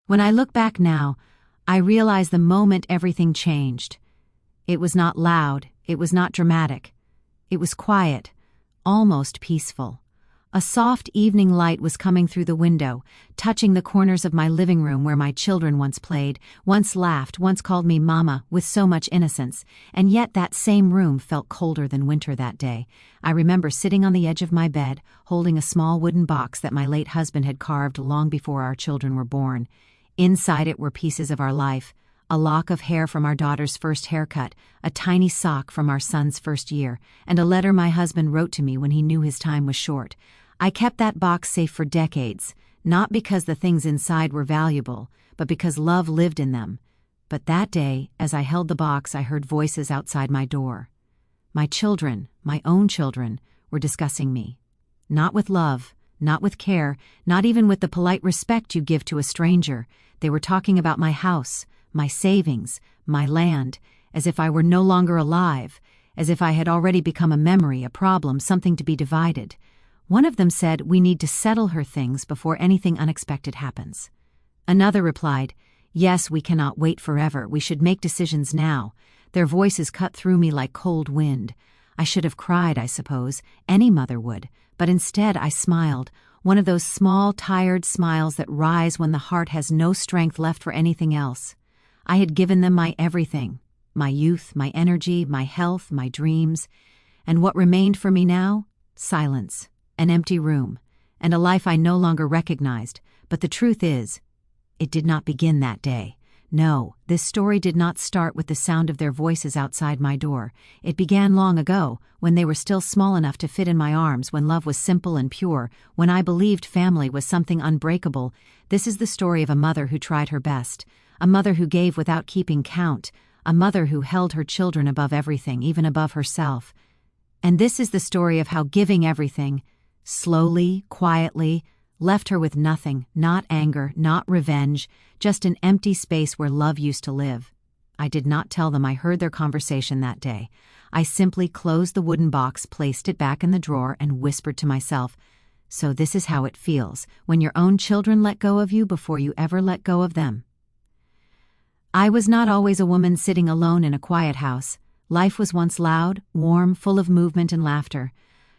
When I look back now, I realize the moment everything changed. It was not loud, it was not dramatic. It was quiet, almost peaceful. A soft evening light was coming through the window, touching the corners of my living room where my children once played, once laughed, once called me Mama with so much innocence, and yet that same room felt colder than winter that day. I remember sitting on the edge of my bed, holding a small wooden box that my late husband had carved long before our children were born. Inside it were pieces of our life, a lock of hair from our daughter's first haircut, a tiny sock from our son's first year, and a letter my husband wrote to me when he knew his time was short. I kept that box safe for decades, not because the things inside were valuable, but because love lived in them. But that day, as I held the box, I heard voices outside my door. My children, my own children, were discussing me. Not with love, not with care, not even with the polite respect you give to a stranger. They were talking about my house, my savings, my land, as if I were no longer alive, as if I had already become a memory, a problem, something to be divided. One of them said, "We need to settle her things before anything unexpected happens." Another replied, "Yes, we cannot wait forever. We should make decisions now." Their voices cut through me like cold wind. I should have cried, I suppose. Any mother would. But instead I smiled, one of those small, tired smiles that rise when the heart has no strength left for anything else. I had given them my everything, my youth, my energy, my health, my dreams. And what remained for me now? Silence. An empty room, and a life I no longer recognized. But the truth is, it did not begin that day. No, this story did not start with the sound of their voices outside my door. It began long ago, when they were still small enough to fit in my arms, when love was simple and pure, when I believed family was something unbreakable. This is the story of a mother who tried her best, a mother who gave without keeping count, a mother who held her children above everything, even above herself. And this is the story of how giving everything, slowly, quietly, left her with nothing, not anger, not revenge, just an empty space where love used to live. I did not tell them I heard their conversation that day. I simply closed the wooden box, placed it back in the drawer, and whispered to myself, "So this is how it feels, when your own children let go of you before you ever let go of them." I was not always a woman sitting alone in a quiet house. Life was once loud, warm, full of movement and laughter.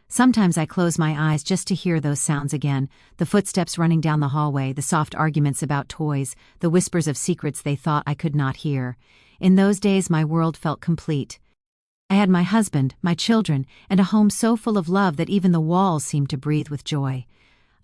Sometimes I close my eyes just to hear those sounds again, the footsteps running down the hallway, the soft arguments about toys, the whispers of secrets they thought I could not hear. In those days my world felt complete. I had my husband, my children, and a home so full of love that even the walls seemed to breathe with joy.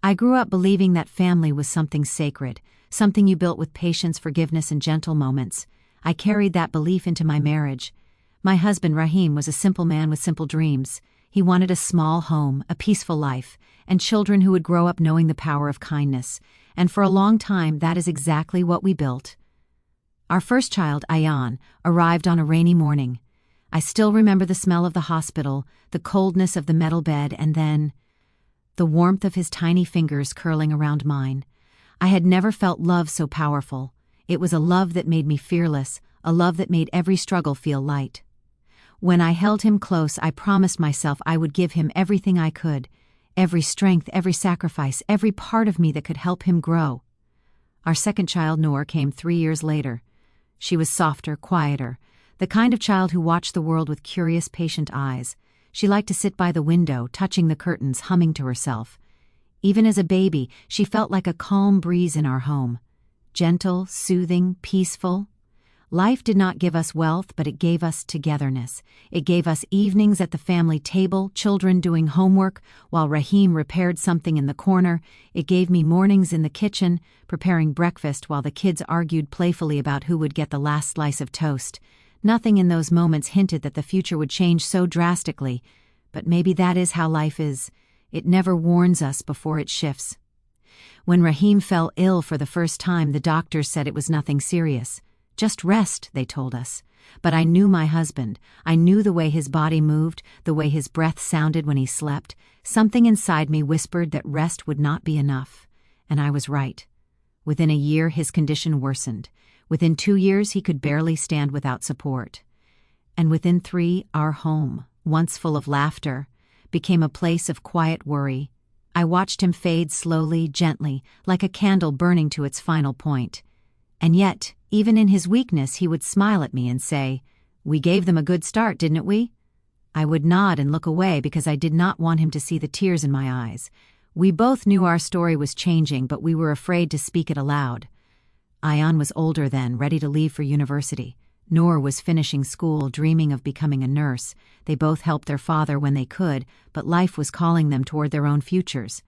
I grew up believing that family was something sacred, something you built with patience, forgiveness, and gentle moments. I carried that belief into my marriage. My husband, Rahim, was a simple man with simple dreams. He wanted a small home, a peaceful life, and children who would grow up knowing the power of kindness. And for a long time, that is exactly what we built. Our first child, Ayan, arrived on a rainy morning. I still remember the smell of the hospital, the coldness of the metal bed, and then the warmth of his tiny fingers curling around mine. I had never felt love so powerful. It was a love that made me fearless, a love that made every struggle feel light. When I held him close, I promised myself I would give him everything I could, every strength, every sacrifice, every part of me that could help him grow. Our second child, Noor, came 3 years later. She was softer, quieter, the kind of child who watched the world with curious, patient eyes. She liked to sit by the window, touching the curtains, humming to herself. Even as a baby, she felt like a calm breeze in our home. Gentle, soothing, peaceful. Life did not give us wealth, but it gave us togetherness. It gave us evenings at the family table, children doing homework, while Rahim repaired something in the corner. It gave me mornings in the kitchen, preparing breakfast while the kids argued playfully about who would get the last slice of toast. Nothing in those moments hinted that the future would change so drastically, but maybe that is how life is. It never warns us before it shifts. When Rahim fell ill for the first time, the doctors said it was nothing serious. Just rest, they told us. But I knew my husband. I knew the way his body moved, the way his breath sounded when he slept. Something inside me whispered that rest would not be enough. And I was right. Within a year, his condition worsened. Within 2 years, he could barely stand without support. And within 3, our home, once full of laughter, became a place of quiet worry. I watched him fade slowly, gently, like a candle burning to its final point. And yet, even in his weakness, he would smile at me and say, "We gave them a good start, didn't we?" I would nod and look away because I did not want him to see the tears in my eyes. We both knew our story was changing, but we were afraid to speak it aloud. Ayan was older then, ready to leave for university. Noor was finishing school, dreaming of becoming a nurse. They both helped their father when they could, but life was calling them toward their own futures.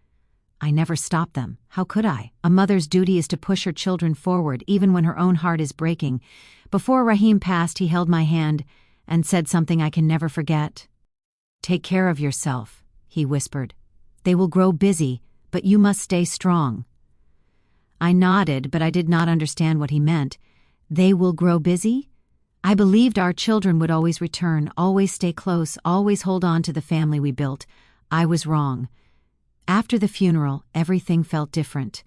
I never stopped them. How could I? A mother's duty is to push her children forward, even when her own heart is breaking. Before Rahim passed, he held my hand and said something I can never forget. "Take care of yourself," he whispered. "They will grow busy, but you must stay strong." I nodded, but I did not understand what he meant. They will grow busy? I believed our children would always return, always stay close, always hold on to the family we built. I was wrong. After the funeral, everything felt different.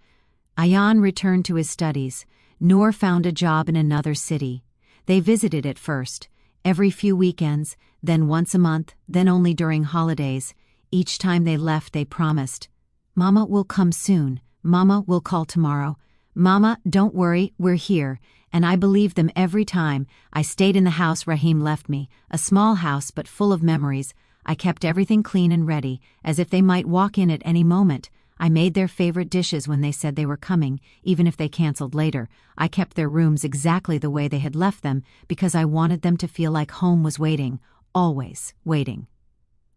Ayan returned to his studies. Noor found a job in another city. They visited at first, every few weekends, then once a month, then only during holidays. Each time they left, they promised, "Mama will come soon. Mama will call tomorrow. Mama, don't worry, we're here." And I believed them every time. I stayed in the house Rahim left me, a small house but full of memories. I kept everything clean and ready, as if they might walk in at any moment. I made their favorite dishes when they said they were coming, even if they canceled later. I kept their rooms exactly the way they had left them, because I wanted them to feel like home was waiting, always waiting.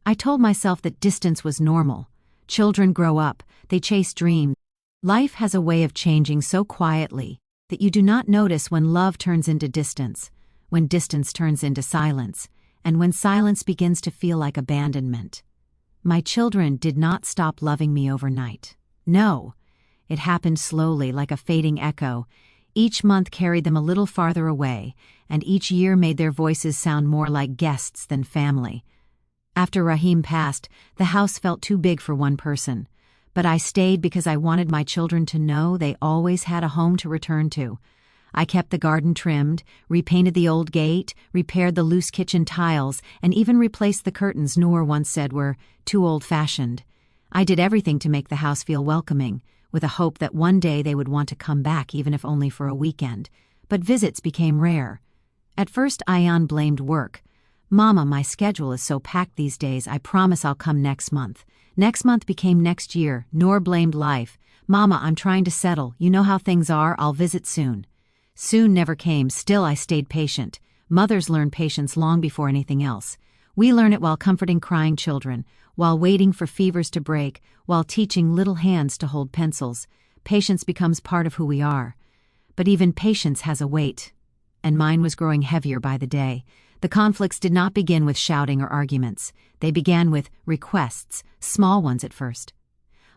I told myself that distance was normal. Children grow up, they chase dreams. Life has a way of changing so quietly that you do not notice when love turns into distance, when distance turns into silence, and when silence begins to feel like abandonment. My children did not stop loving me overnight. No, it happened slowly, like a fading echo. Each month carried them a little farther away, and each year made their voices sound more like guests than family. After Rahim passed, the house felt too big for one person. But I stayed because I wanted my children to know they always had a home to return to. I kept the garden trimmed, repainted the old gate, repaired the loose kitchen tiles, and even replaced the curtains Noor once said were too old-fashioned. I did everything to make the house feel welcoming, with a hope that one day they would want to come back even if only for a weekend. But visits became rare. At first Ayan blamed work. "Mama, my schedule is so packed these days, I promise I'll come next month." Next month became next year. Noor blamed life. "Mama, I'm trying to settle. You know how things are. I'll visit soon." Soon never came. Still I stayed patient. Mothers learn patience long before anything else. We learn it while comforting crying children, while waiting for fevers to break, while teaching little hands to hold pencils. Patience becomes part of who we are. But even patience has a weight. And mine was growing heavier by the day. The conflicts did not begin with shouting or arguments. They began with requests, small ones at first.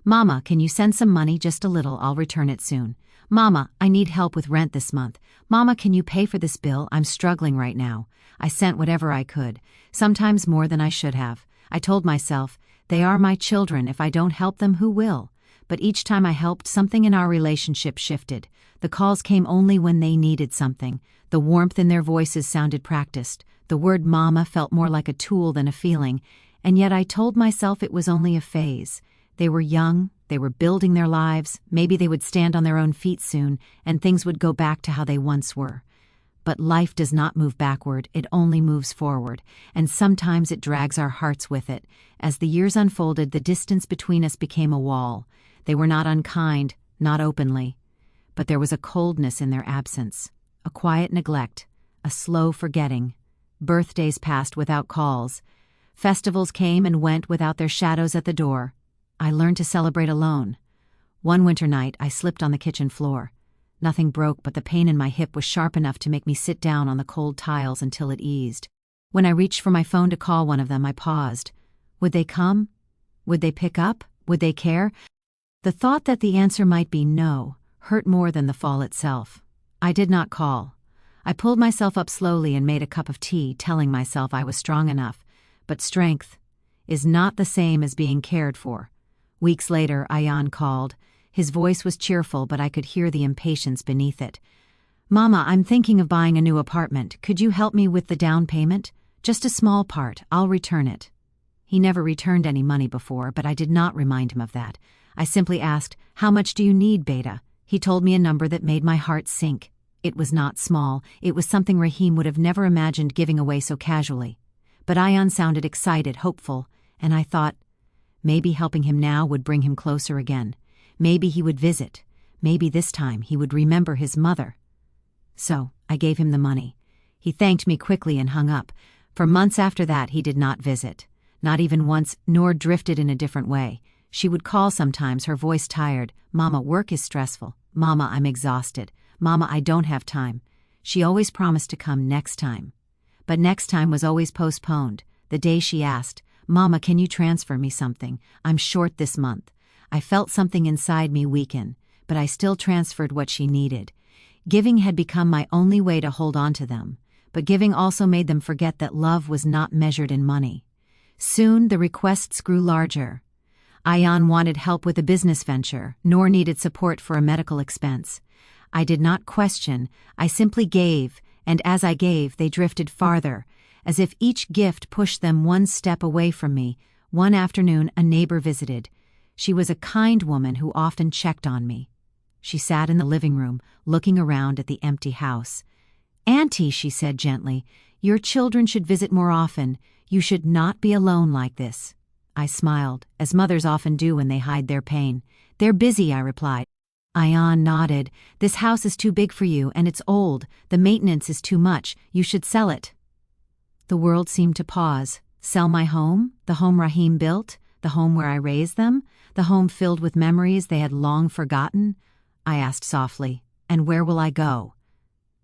"Mama, can you send some money, just a little, I'll return it soon." "Mama, I need help with rent this month." "Mama, can you pay for this bill? I'm struggling right now." I sent whatever I could, sometimes more than I should have. I told myself, they are my children. If I don't help them, who will? But each time I helped, something in our relationship shifted. The calls came only when they needed something. The warmth in their voices sounded practiced. The word mama felt more like a tool than a feeling, and yet I told myself it was only a phase. They were young, they were building their lives, maybe they would stand on their own feet soon, and things would go back to how they once were. But life does not move backward, it only moves forward, and sometimes it drags our hearts with it. As the years unfolded, the distance between us became a wall. They were not unkind, not openly, but there was a coldness in their absence, a quiet neglect, a slow forgetting. Birthdays passed without calls. Festivals came and went without their shadows at the door. I learned to celebrate alone. One winter night, I slipped on the kitchen floor. Nothing broke, but the pain in my hip was sharp enough to make me sit down on the cold tiles until it eased. When I reached for my phone to call one of them, I paused. Would they come? Would they pick up? Would they care? The thought that the answer might be no hurt more than the fall itself. I did not call. I pulled myself up slowly and made a cup of tea, telling myself I was strong enough. But strength is not the same as being cared for. Weeks later, Ayan called. His voice was cheerful, but I could hear the impatience beneath it. "Mama, I'm thinking of buying a new apartment. Could you help me with the down payment? Just a small part. I'll return it." He never returned any money before, but I did not remind him of that. I simply asked, "How much do you need, Beta?" He told me a number that made my heart sink. It was not small, it was something Rahim would have never imagined giving away so casually. But Ayan sounded excited, hopeful, and I thought, maybe helping him now would bring him closer again. Maybe he would visit. Maybe this time he would remember his mother. So, I gave him the money. He thanked me quickly and hung up. For months after that he did not visit. Not even once, nor drifted in a different way. She would call sometimes, her voice tired. "Mama, work is stressful. Mama, I'm exhausted. Mama, I don't have time." She always promised to come next time. But next time was always postponed. The day she asked, "Mama, can you transfer me something? I'm short this month." I felt something inside me weaken, but I still transferred what she needed. Giving had become my only way to hold on to them, but giving also made them forget that love was not measured in money. Soon the requests grew larger. Ayan wanted help with a business venture, nor needed support for a medical expense. I did not question, I simply gave, and as I gave, they drifted farther, as if each gift pushed them one step away from me. One afternoon, a neighbor visited. She was a kind woman who often checked on me. She sat in the living room, looking around at the empty house. "Auntie," she said gently, "your children should visit more often. You should not be alone like this." I smiled, as mothers often do when they hide their pain. "They're busy," I replied. Ayan nodded. "This house is too big for you, and it's old. The maintenance is too much. You should sell it." The world seemed to pause. Sell my home? The home Rahim built? The home where I raised them? The home filled with memories they had long forgotten? I asked softly, "And where will I go?"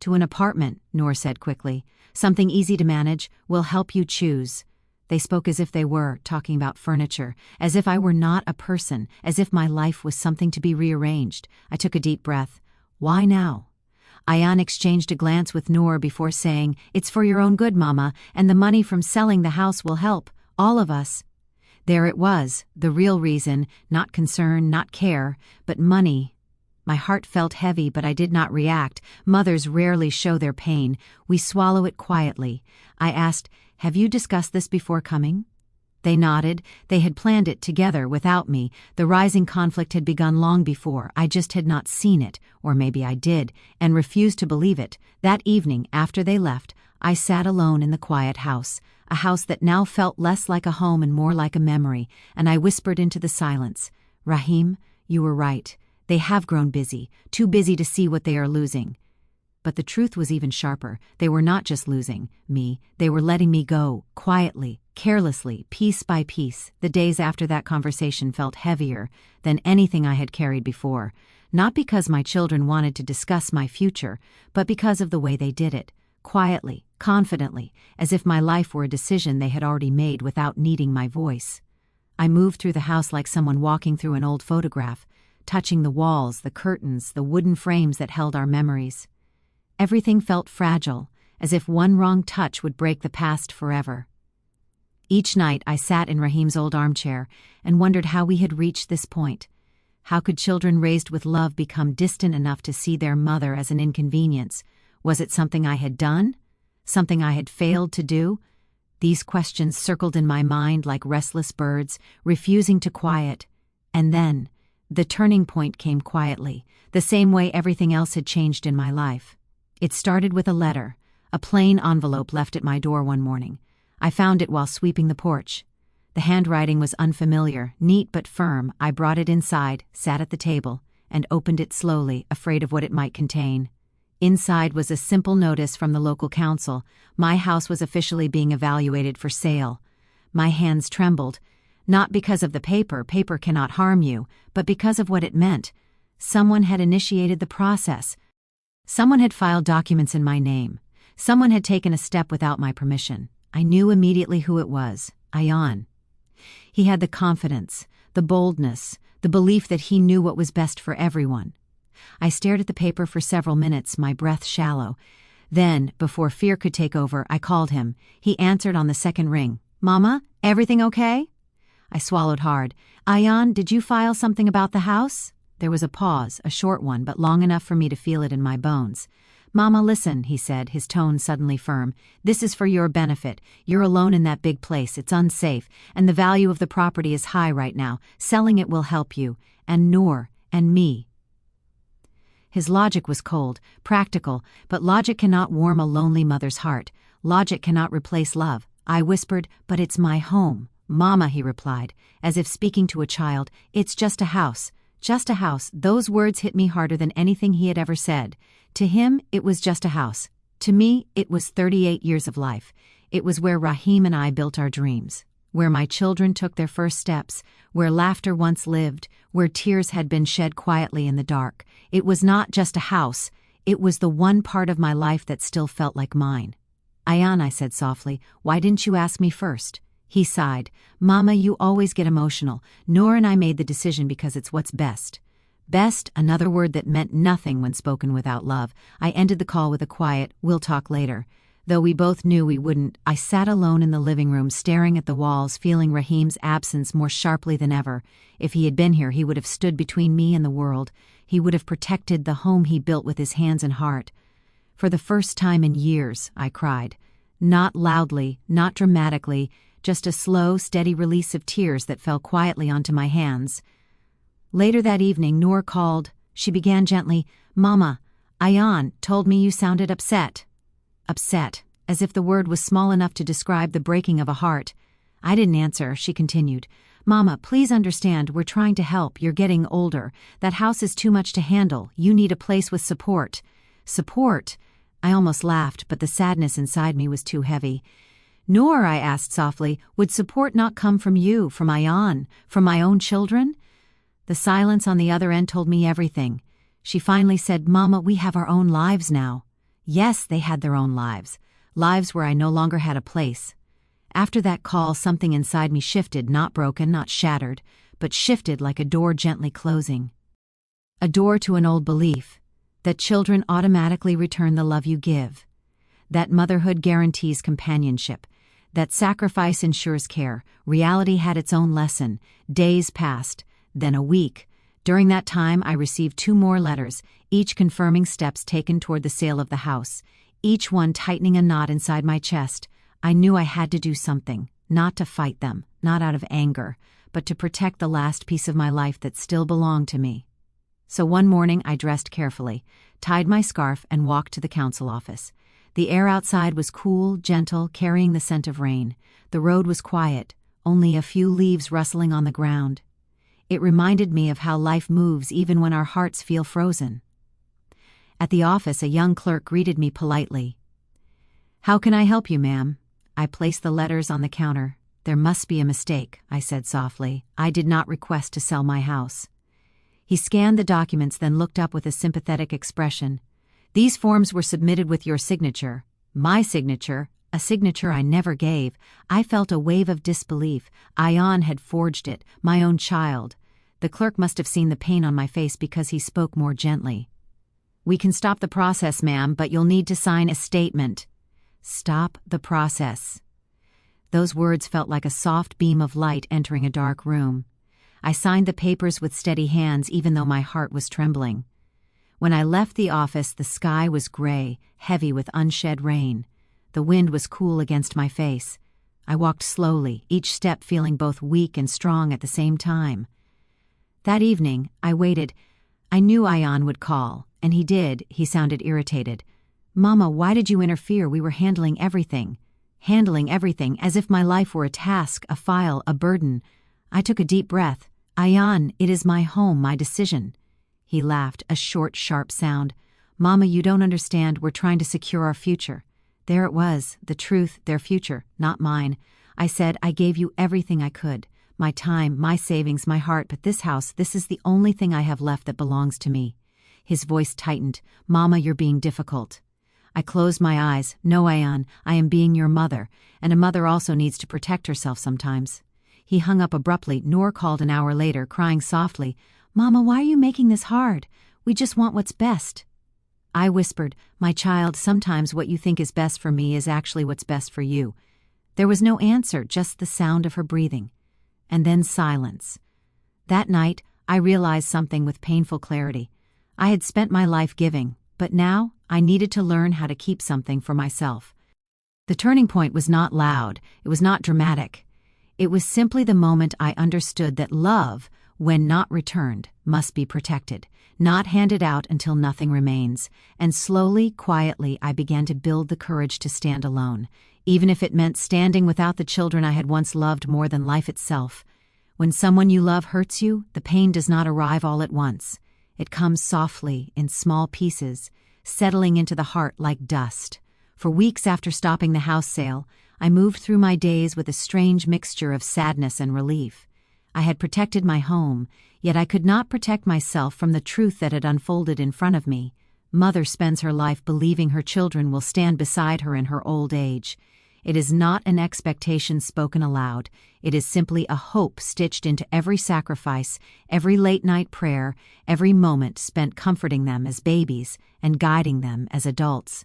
"To an apartment," Noor said quickly. "Something easy to manage. We'll help you choose." They spoke as if they were talking about furniture, as if I were not a person, as if my life was something to be rearranged. I took a deep breath. "Why now?" Ayan exchanged a glance with Noor before saying, "It's for your own good, Mama, and the money from selling the house will help, all of us." There it was, the real reason, not concern, not care, but money. My heart felt heavy, but I did not react. Mothers rarely show their pain. We swallow it quietly. I asked, "Have you discussed this before coming?" They nodded. They had planned it together without me. The rising conflict had begun long before. I just had not seen it, or maybe I did, and refused to believe it. That evening, after they left, I sat alone in the quiet house, a house that now felt less like a home and more like a memory, and I whispered into the silence, "Rahim, you were right. They have grown busy, too busy to see what they are losing." But the truth was even sharper. They were not just losing me, they were letting me go, quietly, carelessly, piece by piece. The days after that conversation felt heavier than anything I had carried before, not because my children wanted to discuss my future, but because of the way they did it, quietly, confidently, as if my life were a decision they had already made without needing my voice. I moved through the house like someone walking through an old photograph, touching the walls, the curtains, the wooden frames that held our memories. Everything felt fragile, as if one wrong touch would break the past forever. Each night I sat in Rahim's old armchair and wondered how we had reached this point. How could children raised with love become distant enough to see their mother as an inconvenience? Was it something I had done? Something I had failed to do? These questions circled in my mind like restless birds, refusing to quiet. And then, the turning point came quietly, the same way everything else had changed in my life. It started with a letter, a plain envelope left at my door one morning. I found it while sweeping the porch. The handwriting was unfamiliar, neat but firm. I brought it inside, sat at the table, and opened it slowly, afraid of what it might contain. Inside was a simple notice from the local council. My house was officially being evaluated for sale. My hands trembled, not because of the paper cannot harm you, but because of what it meant. Someone had initiated the process. Someone had filed documents in my name. Someone had taken a step without my permission. I knew immediately who it was, Ayan. He had the confidence, the boldness, the belief that he knew what was best for everyone. I stared at the paper for several minutes, my breath shallow. Then, before fear could take over, I called him. He answered on the second ring. "Mama, everything okay?" I swallowed hard. "Ayan, did you file something about the house?" There was a pause, a short one, but long enough for me to feel it in my bones. "Mama, listen," he said, his tone suddenly firm. "This is for your benefit. You're alone in that big place. It's unsafe, and the value of the property is high right now. Selling it will help you, and Noor, and me." His logic was cold, practical, but logic cannot warm a lonely mother's heart. Logic cannot replace love. I whispered, "But it's my home." "Mama," he replied, as if speaking to a child, "it's just a house. Just a house." Those words hit me harder than anything he had ever said. To him, it was just a house. To me, it was 38 years of life. It was where Rahim and I built our dreams, where my children took their first steps, where laughter once lived, where tears had been shed quietly in the dark. It was not just a house, it was the one part of my life that still felt like mine. "Ayan," I said softly, "why didn't you ask me first?" He sighed. "Mama, you always get emotional. Noor and I made the decision because it's what's best." Best, another word that meant nothing when spoken without love. I ended the call with a quiet, "We'll talk later." Though we both knew we wouldn't, I sat alone in the living room staring at the walls, feeling Rahim's absence more sharply than ever. If he had been here, he would have stood between me and the world. He would have protected the home he built with his hands and heart. For the first time in years, I cried. Not loudly, not dramatically, just a slow, steady release of tears that fell quietly onto my hands. Later that evening, Noor called. She began gently, "Mama, Ayan told me you sounded upset." Upset, as if the word was small enough to describe the breaking of a heart. I didn't answer. She continued, "Mama, please understand, we're trying to help. You're getting older. That house is too much to handle. You need a place with support." Support? I almost laughed, but the sadness inside me was too heavy. "Noor," I asked softly, "would support not come from you, from Ayan, from my own children?" The silence on the other end told me everything. She finally said, "Mama, we have our own lives now." Yes, they had their own lives. Lives where I no longer had a place. After that call, something inside me shifted, not broken, not shattered, but shifted like a door gently closing. A door to an old belief, that children automatically return the love you give, that motherhood guarantees companionship, that sacrifice ensures care. Reality had its own lesson. Days passed, then a week. During that time, I received 2 more letters, each confirming steps taken toward the sale of the house, each one tightening a knot inside my chest. I knew I had to do something, not to fight them, not out of anger, but to protect the last piece of my life that still belonged to me. So one morning I dressed carefully, tied my scarf, and walked to the council office. The air outside was cool, gentle, carrying the scent of rain. The road was quiet, only a few leaves rustling on the ground. It reminded me of how life moves even when our hearts feel frozen. At the office, a young clerk greeted me politely. "How can I help you, ma'am?" I placed the letters on the counter. "There must be a mistake," I said softly. "I did not request to sell my house." He scanned the documents, then looked up with a sympathetic expression. "These forms were submitted with your signature." My signature, a signature I never gave. I felt a wave of disbelief. Ayan had forged it, my own child. The clerk must have seen the pain on my face because he spoke more gently. "We can stop the process, ma'am, but you'll need to sign a statement." Stop the process. Those words felt like a soft beam of light entering a dark room. I signed the papers with steady hands, even though my heart was trembling. When I left the office, the sky was gray, heavy with unshed rain. The wind was cool against my face. I walked slowly, each step feeling both weak and strong at the same time. That evening, I waited. I knew Ayan would call, and he did. He sounded irritated. "Mama, why did you interfere? We were handling everything." Handling everything, as if my life were a task, a file, a burden. I took a deep breath. "Ayan, it is my home, my decision." He laughed, a short, sharp sound. "Mama, you don't understand. We're trying to secure our future." There it was, the truth, their future, not mine. I said, "I gave you everything I could. My time, my savings, my heart, but this house, this is the only thing I have left that belongs to me." His voice tightened. "Mama, you're being difficult." I closed my eyes. "No, Ayan, I am being your mother, and a mother also needs to protect herself sometimes." He hung up abruptly. Noor called an hour later, crying softly, "Mama, why are you making this hard? We just want what's best." I whispered, "My child, sometimes what you think is best for me is actually what's best for you." There was no answer, just the sound of her breathing. And then silence. That night, I realized something with painful clarity. I had spent my life giving, but now I needed to learn how to keep something for myself. The turning point was not loud, it was not dramatic. It was simply the moment I understood that love, when not returned, must be protected, not handed out until nothing remains. And slowly, quietly, I began to build the courage to stand alone, even if it meant standing without the children I had once loved more than life itself. When someone you love hurts you, the pain does not arrive all at once. It comes softly, in small pieces, settling into the heart like dust. For weeks after stopping the house sale, I moved through my days with a strange mixture of sadness and relief. I had protected my home, yet I could not protect myself from the truth that had unfolded in front of me. Mother spends her life believing her children will stand beside her in her old age. It is not an expectation spoken aloud. It is simply a hope stitched into every sacrifice, every late-night prayer, every moment spent comforting them as babies and guiding them as adults.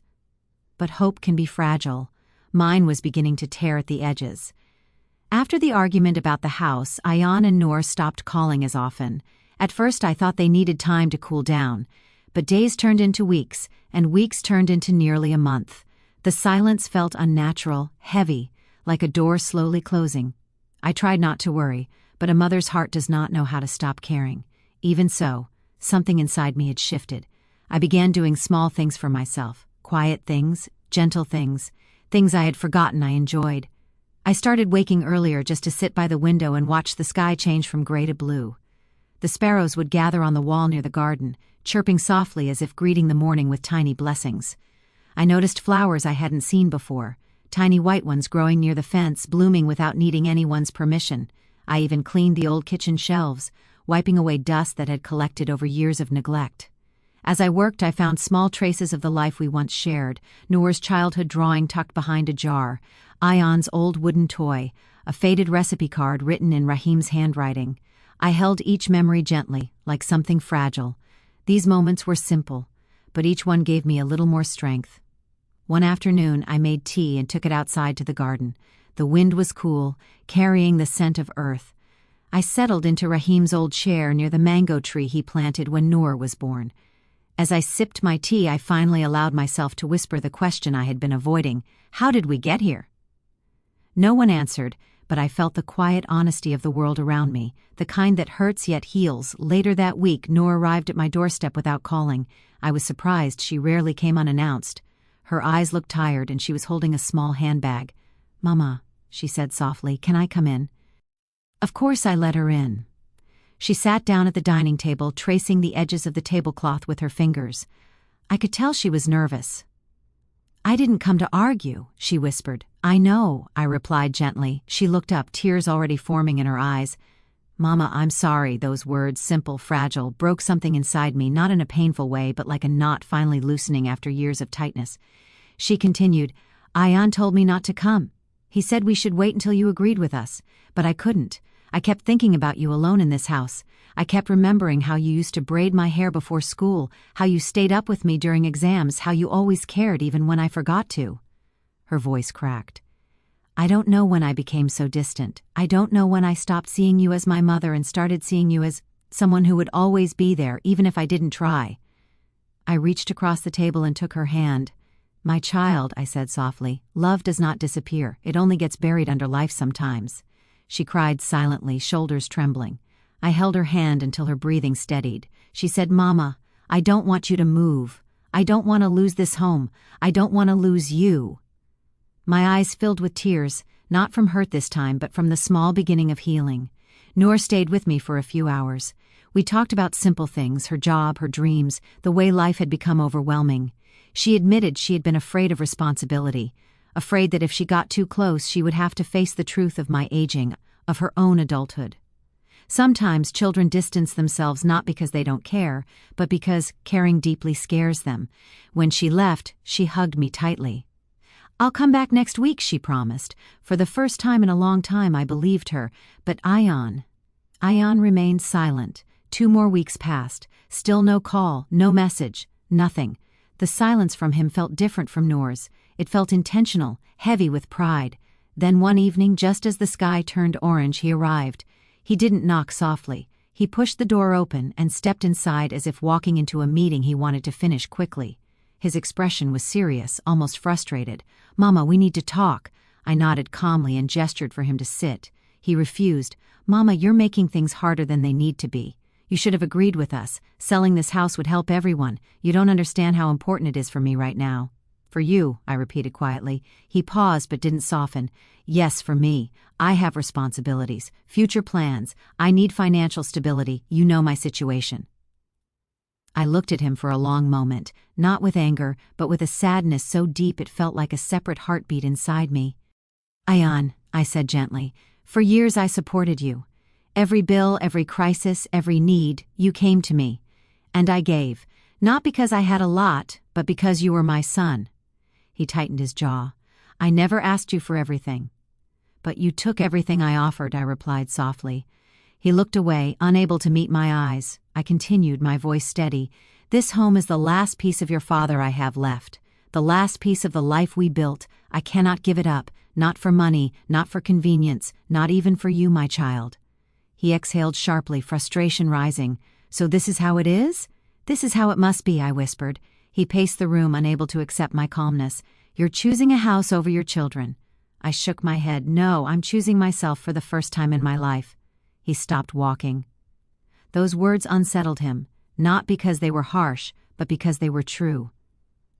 But hope can be fragile. Mine was beginning to tear at the edges. After the argument about the house, Ayan and Noor stopped calling as often. At first I thought they needed time to cool down, but days turned into weeks, and weeks turned into nearly a month. The silence felt unnatural, heavy, like a door slowly closing. I tried not to worry, but a mother's heart does not know how to stop caring. Even so, something inside me had shifted. I began doing small things for myself, quiet things, gentle things, things I had forgotten I enjoyed. I started waking earlier just to sit by the window and watch the sky change from gray to blue. The sparrows would gather on the wall near the garden, chirping softly as if greeting the morning with tiny blessings. I noticed flowers I hadn't seen before, tiny white ones growing near the fence, blooming without needing anyone's permission. I even cleaned the old kitchen shelves, wiping away dust that had collected over years of neglect. As I worked, I found small traces of the life we once shared: Noor's childhood drawing tucked behind a jar, Ayan's old wooden toy, a faded recipe card written in Rahim's handwriting. I held each memory gently, like something fragile. These moments were simple, but each one gave me a little more strength. One afternoon, I made tea and took it outside to the garden. The wind was cool, carrying the scent of earth. I settled into Rahim's old chair near the mango tree he planted when Noor was born. As I sipped my tea, I finally allowed myself to whisper the question I had been avoiding: how did we get here? No one answered, but I felt the quiet honesty of the world around me, the kind that hurts yet heals. Later that week, Noor arrived at my doorstep without calling. I was surprised; she rarely came unannounced. Her eyes looked tired, and she was holding a small handbag. "Mama," she said softly, "can I come in?" Of course I let her in. She sat down at the dining table, tracing the edges of the tablecloth with her fingers. I could tell she was nervous. "I didn't come to argue," she whispered. "I know," I replied gently. She looked up, tears already forming in her eyes. "Mama, I'm sorry." Those words, simple, fragile, broke something inside me, not in a painful way, but like a knot finally loosening after years of tightness. She continued, "Ayan told me not to come. He said we should wait until you agreed with us, but I couldn't. I kept thinking about you alone in this house. I kept remembering how you used to braid my hair before school, how you stayed up with me during exams, how you always cared even when I forgot to." Her voice cracked. "I don't know when I became so distant. I don't know when I stopped seeing you as my mother and started seeing you as someone who would always be there, even if I didn't try." I reached across the table and took her hand. "My child," I said softly, "love does not disappear. It only gets buried under life sometimes." She cried silently, shoulders trembling. I held her hand until her breathing steadied. She said, "Mama, I don't want you to move. I don't want to lose this home. I don't want to lose you." My eyes filled with tears, not from hurt this time, but from the small beginning of healing. Noor stayed with me for a few hours. We talked about simple things: her job, her dreams, the way life had become overwhelming. She admitted she had been afraid of responsibility, afraid that if she got too close, she would have to face the truth of my aging, of her own adulthood. Sometimes children distance themselves not because they don't care, but because caring deeply scares them. When she left, she hugged me tightly. "I'll come back next week," she promised. For the first time in a long time, I believed her. But Ayan remained silent. 2 more weeks passed. Still no call, no message, nothing. The silence from him felt different from Noor's. It felt intentional, heavy with pride. Then one evening, just as the sky turned orange, he arrived. He didn't knock softly. He pushed the door open and stepped inside as if walking into a meeting he wanted to finish quickly. His expression was serious, almost frustrated. "Mama, we need to talk." I nodded calmly and gestured for him to sit. He refused. "Mama, you're making things harder than they need to be. You should have agreed with us. Selling this house would help everyone. You don't understand how important it is for me right now." "For you," I repeated quietly. He paused but didn't soften. "Yes, for me. I have responsibilities, future plans. I need financial stability. You know my situation." I looked at him for a long moment, not with anger, but with a sadness so deep it felt like a separate heartbeat inside me. "Ayan," I said gently, "for years I supported you. Every bill, every crisis, every need, you came to me. And I gave, not because I had a lot, but because you were my son." He tightened his jaw. "I never asked you for everything." "But you took everything I offered," I replied softly. He looked away, unable to meet my eyes. I continued, my voice steady. "This home is the last piece of your father I have left. The last piece of the life we built. I cannot give it up, not for money, not for convenience, not even for you, my child." He exhaled sharply, frustration rising. "So this is how it is?" "This is how it must be," I whispered. He paced the room, unable to accept my calmness. "You're choosing a house over your children." I shook my head. "No, I'm choosing myself for the first time in my life." He stopped walking. Those words unsettled him, not because they were harsh, but because they were true.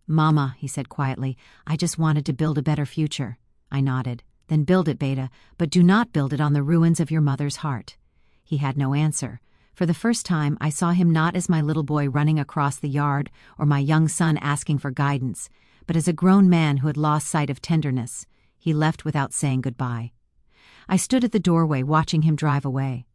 "Mama," he said quietly, "I just wanted to build a better future." I nodded. "Then build it, Beta, but do not build it on the ruins of your mother's heart." He had no answer. For the first time, I saw him not as my little boy running across the yard or my young son asking for guidance, but as a grown man who had lost sight of tenderness. He left without saying goodbye. I stood at the doorway watching him drive away.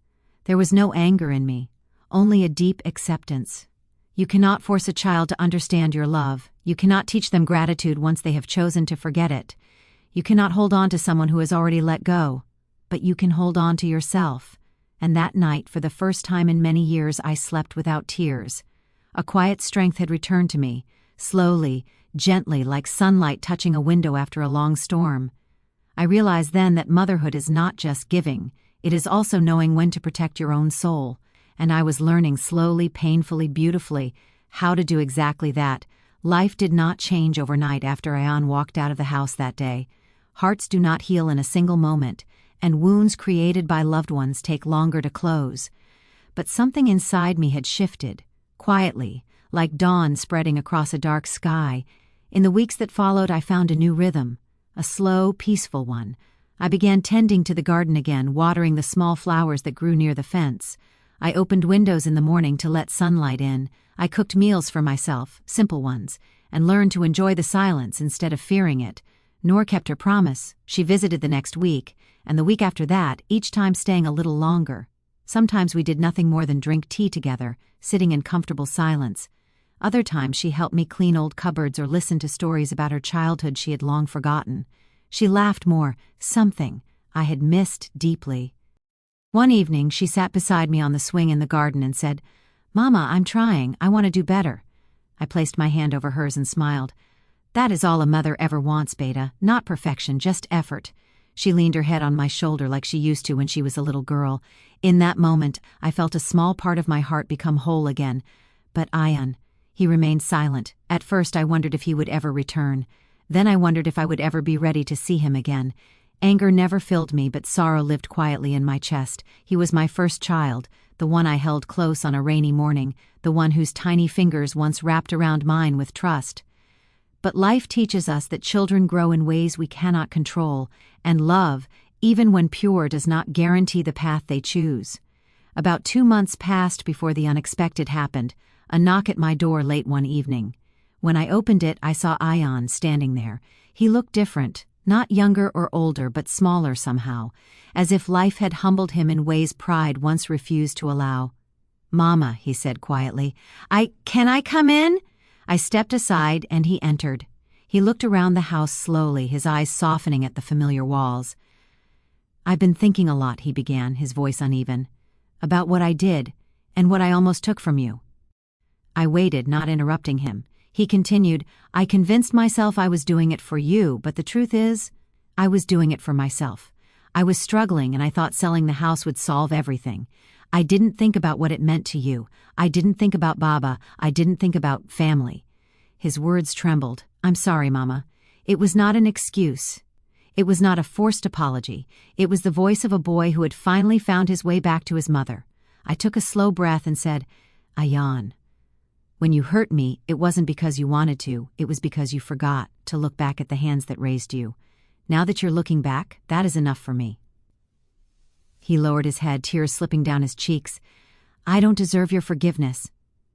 There was no anger in me, only a deep acceptance. You cannot force a child to understand your love. You cannot teach them gratitude once they have chosen to forget it. You cannot hold on to someone who has already let go, but you can hold on to yourself. And that night, for the first time in many years, I slept without tears. A quiet strength had returned to me, slowly, gently, like sunlight touching a window after a long storm. I realized then that motherhood is not just giving, it is also knowing when to protect your own soul, and I was learning slowly, painfully, beautifully, how to do exactly that. Life did not change overnight after Ayan walked out of the house that day. Hearts do not heal in a single moment, and wounds created by loved ones take longer to close. But something inside me had shifted, quietly, like dawn spreading across a dark sky. In the weeks that followed, I found a new rhythm, a slow, peaceful one. I began tending to the garden again, watering the small flowers that grew near the fence. I opened windows in the morning to let sunlight in. I cooked meals for myself, simple ones, and learned to enjoy the silence instead of fearing it. Noor kept her promise. She visited the next week, and the week after that, each time staying a little longer. Sometimes we did nothing more than drink tea together, sitting in comfortable silence. Other times she helped me clean old cupboards or listen to stories about her childhood she had long forgotten. She laughed more, something I had missed deeply. One evening she sat beside me on the swing in the garden and said, "Mama, I'm trying. I want to do better." I placed my hand over hers and smiled. "That is all a mother ever wants, Beta. Not perfection, just effort." She leaned her head on my shoulder like she used to when she was a little girl. In that moment, I felt a small part of my heart become whole again. But Ayan, he remained silent. At first I wondered if he would ever return. Then I wondered if I would ever be ready to see him again. Anger never filled me, but sorrow lived quietly in my chest. He was my first child, the one I held close on a rainy morning, the one whose tiny fingers once wrapped around mine with trust. But life teaches us that children grow in ways we cannot control, and love, even when pure, does not guarantee the path they choose. About 2 months passed before the unexpected happened, a knock at my door late one evening. When I opened it, I saw Ayan standing there. He looked different, not younger or older, but smaller somehow, as if life had humbled him in ways pride once refused to allow. "Mama," he said quietly, Can I come in?" I stepped aside and he entered. He looked around the house slowly, his eyes softening at the familiar walls. "I've been thinking a lot," he began, his voice uneven, "about what I did and what I almost took from you." I waited, not interrupting him. He continued, "I convinced myself I was doing it for you, but the truth is, I was doing it for myself. I was struggling and I thought selling the house would solve everything. I didn't think about what it meant to you. I didn't think about Baba. I didn't think about family." His words trembled. "I'm sorry, Mama. It was not an excuse. It was not a forced apology. It was the voice of a boy who had finally found his way back to his mother. I took a slow breath and said, "Ayan, when you hurt me, it wasn't because you wanted to, it was because you forgot to look back at the hands that raised you. Now that you're looking back, that is enough for me." He lowered his head, tears slipping down his cheeks. "I don't deserve your forgiveness."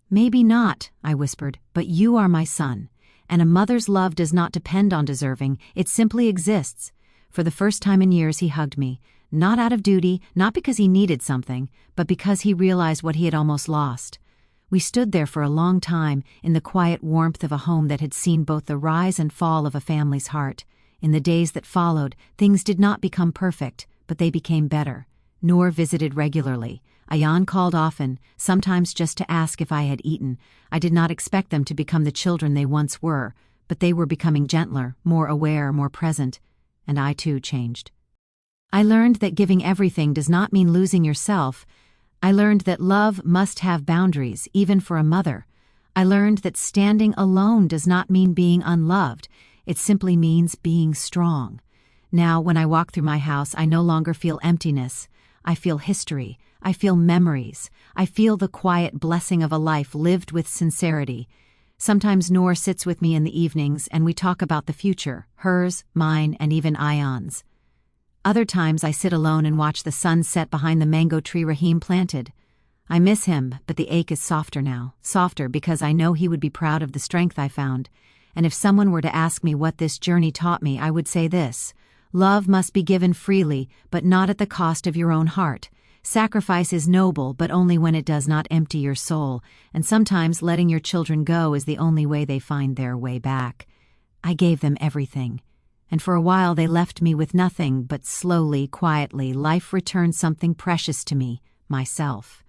"Maybe not," I whispered, "but you are my son. And a mother's love does not depend on deserving, it simply exists." For the first time in years he hugged me, not out of duty, not because he needed something, but because he realized what he had almost lost. We stood there for a long time, in the quiet warmth of a home that had seen both the rise and fall of a family's heart. In the days that followed, things did not become perfect, but they became better. Noor visited regularly. Ayan called often, sometimes just to ask if I had eaten. I did not expect them to become the children they once were, but they were becoming gentler, more aware, more present. And I too changed. I learned that giving everything does not mean losing yourself. I learned that love must have boundaries, even for a mother. I learned that standing alone does not mean being unloved. It simply means being strong. Now, when I walk through my house, I no longer feel emptiness. I feel history. I feel memories. I feel the quiet blessing of a life lived with sincerity. Sometimes Noor sits with me in the evenings and we talk about the future, hers, mine, and even Ayan's. Other times I sit alone and watch the sun set behind the mango tree Rahim planted. I miss him, but the ache is softer now, softer because I know he would be proud of the strength I found. And if someone were to ask me what this journey taught me, I would say this: love must be given freely, but not at the cost of your own heart. Sacrifice is noble, but only when it does not empty your soul, and sometimes letting your children go is the only way they find their way back. I gave them everything, and for a while they left me with nothing, but slowly, quietly, life returned something precious to me, myself.